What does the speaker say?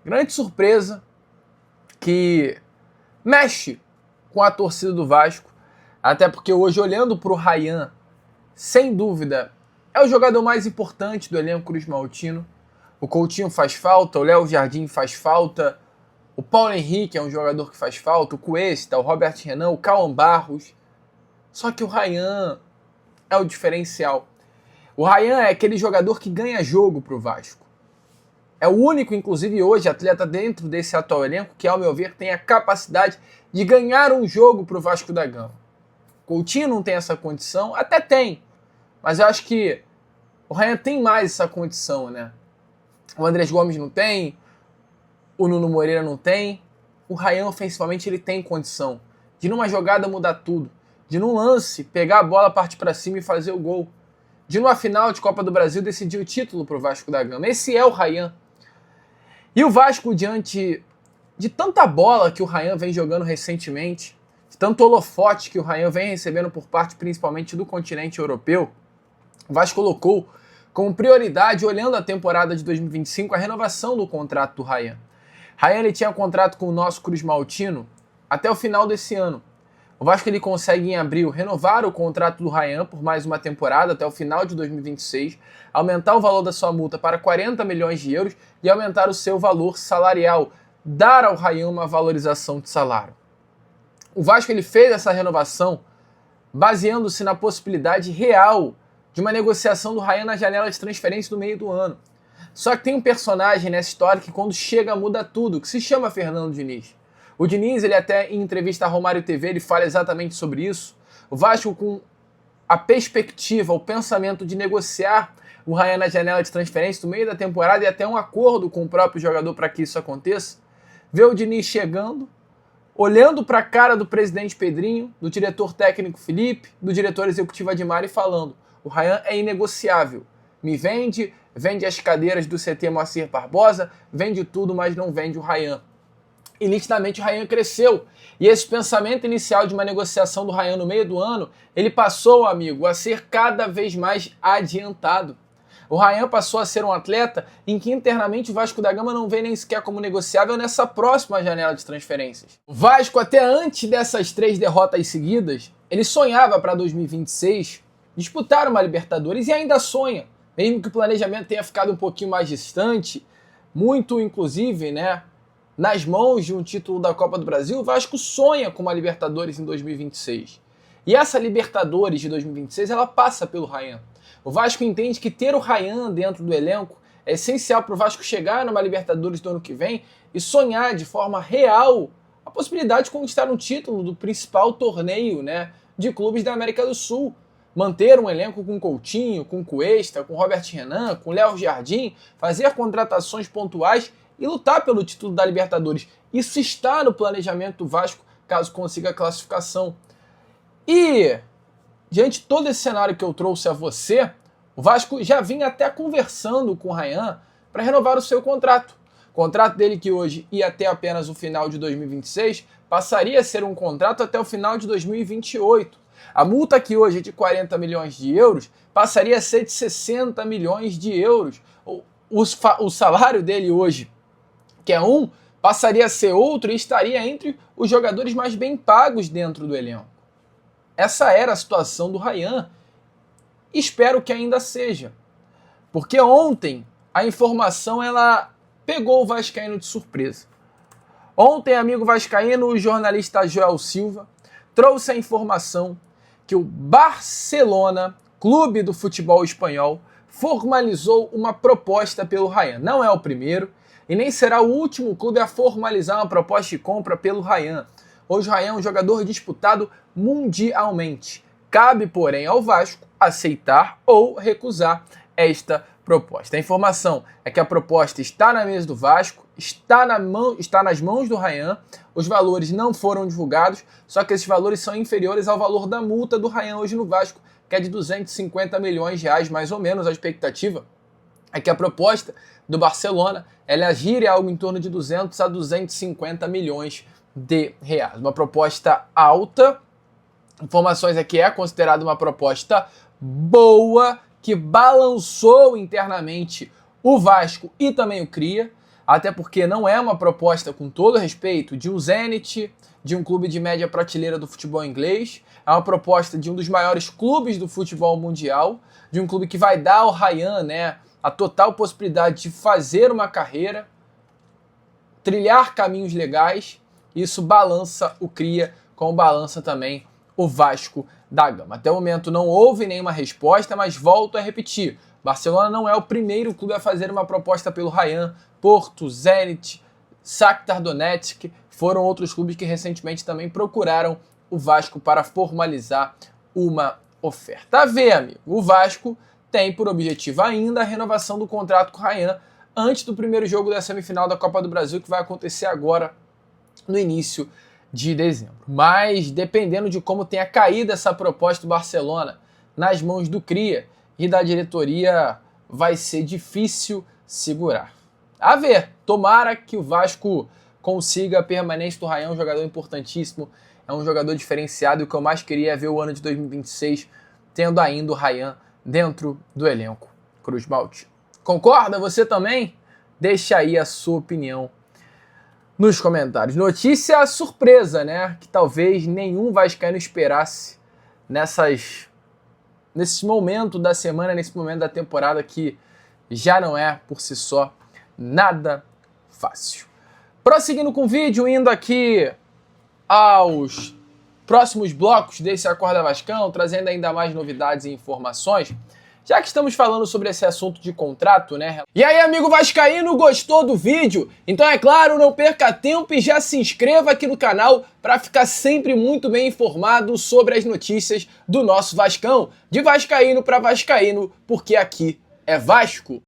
grande surpresa que mexe com a torcida do Vasco, até porque hoje, olhando para o Ryan, sem dúvida, é o jogador mais importante do elenco cruzmaltino. O Coutinho faz falta, o Léo Jardim faz falta, o Paulo Henrique é um jogador que faz falta, o Cuesta, o Robert Renan, o Cauã Barros. Só que o Ryan é o diferencial. O Ryan é aquele jogador que ganha jogo para o Vasco. É o único, inclusive hoje, atleta dentro desse atual elenco que, ao meu ver, tem a capacidade de ganhar um jogo para o Vasco da Gama. Coutinho não tem essa condição, até tem, mas eu acho que o Ryan tem mais essa condição, né? O Andrés Gomes não tem, o Nuno Moreira não tem. O Ryan, ofensivamente, ele tem condição de, numa jogada, mudar tudo. De, num lance, pegar a bola, partir para cima e fazer o gol. De, numa final de Copa do Brasil, decidir o título para o Vasco da Gama. Esse é o Ryan. E o Vasco, diante de tanta bola que o Ryan vem jogando recentemente, de tanto holofote que o Ryan vem recebendo por parte, principalmente, do continente europeu, o Vasco colocou como prioridade, olhando a temporada de 2025, a renovação do contrato do Ryan. Ryan, ele tinha contrato com o nosso cruzmaltino até o final desse ano. O Vasco, ele consegue, em abril, renovar o contrato do Ryan por mais uma temporada até o final de 2026, aumentar o valor da sua multa para 40 milhões de euros e aumentar o seu valor salarial, dar ao Ryan uma valorização de salário. O Vasco, ele fez essa renovação baseando-se na possibilidade real de uma negociação do Ryan na janela de transferência do meio do ano. Só que tem um personagem nessa história que, quando chega, muda tudo, que se chama Fernando Diniz. O Diniz, ele até em entrevista à Romário TV, ele fala exatamente sobre isso. O Vasco, com a perspectiva, o pensamento de negociar o Ryan na janela de transferência no meio da temporada e até um acordo com o próprio jogador para que isso aconteça, vê o Diniz chegando, olhando para a cara do presidente Pedrinho, do diretor técnico Felipe, do diretor executivo Admar e falando: o Ryan é inegociável. Me vende as cadeiras do CT Moacir Barbosa, vende tudo, mas não vende o Ryan. E nitidamente o Ryan cresceu. E esse pensamento inicial de uma negociação do Ryan no meio do ano, ele passou, amigo, a ser cada vez mais adiantado. O Ryan passou a ser um atleta em que internamente o Vasco da Gama não vê nem sequer como negociável nessa próxima janela de transferências. O Vasco, até antes dessas 3 derrotas seguidas, ele sonhava para 2026 disputar uma Libertadores e ainda sonha. Mesmo que o planejamento tenha ficado um pouquinho mais distante, muito inclusive, né, nas mãos de um título da Copa do Brasil, o Vasco sonha com uma Libertadores em 2026. E essa Libertadores de 2026, ela passa pelo Ryan. O Vasco entende que ter o Ryan dentro do elenco é essencial para o Vasco chegar numa Libertadores do ano que vem e sonhar de forma real a possibilidade de conquistar um título do principal torneio, né, de clubes da América do Sul. Manter um elenco com Coutinho, com Cuesta, com Robert Renan, com Léo Jardim, fazer contratações pontuais e lutar pelo título da Libertadores. Isso está no planejamento do Vasco, caso consiga a classificação. E, diante de todo esse cenário que eu trouxe a você, o Vasco já vinha até conversando com o Ryan para renovar o seu contrato. O contrato dele, que hoje ia até apenas o final de 2026, passaria a ser um contrato até o final de 2028. A multa, que hoje é de 40 milhões de euros, passaria a ser de 60 milhões de euros. O salário dele hoje, que é um, passaria a ser outro e estaria entre os jogadores mais bem pagos dentro do elenco. Essa era a situação do Ryan. Espero que ainda seja. Porque ontem a informação, ela pegou o vascaíno de surpresa. Ontem, amigo vascaíno, o jornalista Joel Silva trouxe a informação que o Barcelona, clube do futebol espanhol, formalizou uma proposta pelo Ryan. Não é o primeiro e nem será o último clube a formalizar uma proposta de compra pelo Ryan. Hoje o Ryan é um jogador disputado mundialmente. Cabe, porém, ao Vasco aceitar ou recusar esta proposta. A informação é que a proposta está na mesa do Vasco, está nas mãos do Ryan, os valores não foram divulgados, só que esses valores são inferiores ao valor da multa do Ryan hoje no Vasco, que é de 250 milhões de reais, mais ou menos. A expectativa é que a proposta do Barcelona ela gire algo em torno de 200 a 250 milhões de reais. Uma proposta alta, informações aqui é considerada uma proposta boa, que balançou internamente o Vasco e também o Cria. até porque não é uma proposta, com todo respeito, de um Zenit, de um clube de média prateleira do futebol inglês, é uma proposta de um dos maiores clubes do futebol mundial, de um clube que vai dar ao Ryan, né, a total possibilidade de fazer uma carreira, trilhar caminhos legais. Isso balança o Cria, como balança também o Vasco da Gama. Até o momento não houve nenhuma resposta, mas volto a repetir, Barcelona não é o primeiro clube a fazer uma proposta pelo Ryan. Porto, Zenit, Shakhtar Donetsk foram outros clubes que recentemente também procuraram o Vasco para formalizar uma oferta. A ver, amigo, o Vasco tem por objetivo ainda a renovação do contrato com o Ryan antes do primeiro jogo da semifinal da Copa do Brasil, que vai acontecer agora no início de dezembro. Mas dependendo de como tenha caído essa proposta do Barcelona nas mãos do Cria e da diretoria, vai ser difícil segurar. A ver, tomara que o Vasco consiga a permanência do Ryan, um jogador importantíssimo, é um jogador diferenciado, e o que eu mais queria é ver o ano de 2026 tendo ainda o Ryan dentro do elenco Cruz Maltino. Concorda? Você também? Deixa aí a sua opinião nos comentários. Notícia surpresa, né? Que talvez nenhum vascaíno esperasse nesse momento da semana, nesse momento da temporada, que já não é, por si só, nada fácil. Prosseguindo com o vídeo, indo aqui aos próximos blocos desse Acorda Vascão, trazendo ainda mais novidades e informações, já que estamos falando sobre esse assunto de contrato, né? E aí, amigo vascaíno, gostou do vídeo? Então, é claro, não perca tempo e já se inscreva aqui no canal para ficar sempre muito bem informado sobre as notícias do nosso Vascão. De vascaíno para vascaíno, porque aqui é Vasco.